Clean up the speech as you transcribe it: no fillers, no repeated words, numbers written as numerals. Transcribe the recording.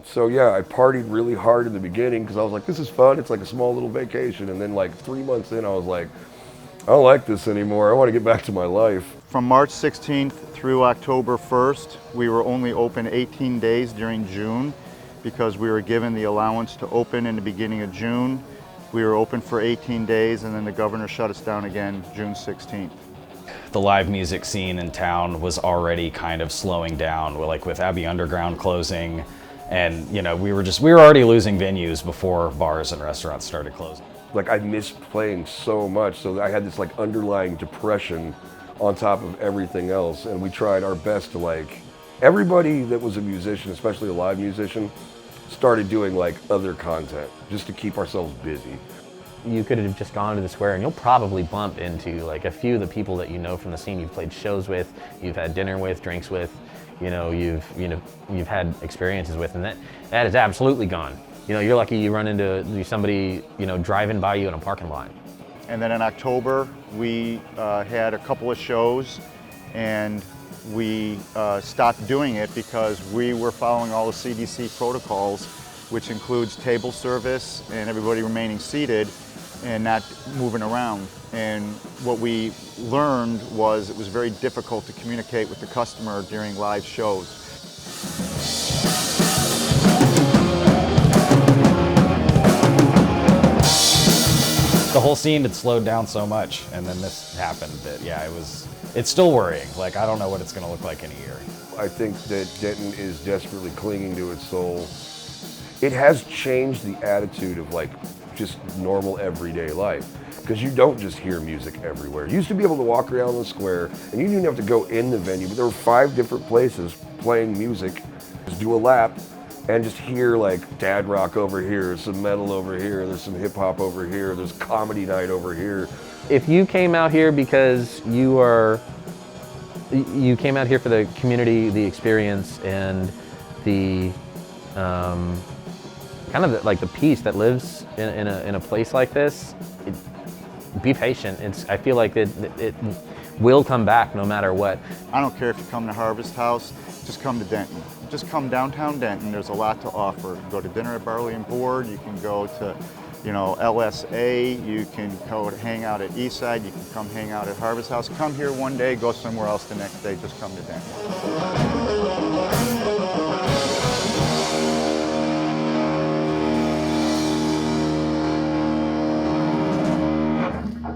So yeah, I partied really hard in the beginning because I was like, this is fun, it's like a small little vacation. And then like 3 months in, I was like, I don't like this anymore, I want to get back to my life. From March 16th through October 1st, we were only open 18 days during June because we were given the allowance to open in the beginning of June. We were open for 18 days and then the governor shut us down again June 16th. The live music scene in town was already kind of slowing down, like with Abbey Underground closing. And you know, we were already losing venues before bars and restaurants started closing. Like I missed playing so much, so I had this like underlying depression on top of everything else. And we tried our best to like, everybody that was a musician, especially a live musician, started doing like other content just to keep ourselves busy. You could have just gone to the square and you'll probably bump into like a few of the people that you know from the scene you've played shows with, you've had dinner with, drinks with, you've had experiences with, and that is absolutely gone. You know, you're lucky you run into somebody, driving by you in a parking lot. And then in October, we had a couple of shows and we stopped doing it because we were following all the CDC protocols, which includes table service and everybody remaining seated and not moving around. And what we learned was it was very difficult to communicate with the customer during live shows. The whole scene had slowed down so much, and then this happened that, yeah, it's still worrying. Like, I don't know what it's gonna look like in a year. I think that Denton is desperately clinging to its soul. It has changed the attitude of like just normal everyday life, because you don't just hear music everywhere. You used to be able to walk around the square and you didn't have to go in the venue, but there were 5 different places playing music. Just do a lap and just hear like dad rock over here, some metal over here, there's some hip hop over here, there's comedy night over here. If you came out here because you came out here for the community, the experience, and the kind of like the peace that lives in a place like this, be patient. I feel like it will come back no matter what. I don't care if you come to Harvest House, just come to Denton. Just come downtown Denton, there's a lot to offer. You can go to dinner at Barley and Board, you can go to LSA, you can go hang out at Eastside, you can come hang out at Harvest House. Come here one day, go somewhere else the next day, just come to Denton.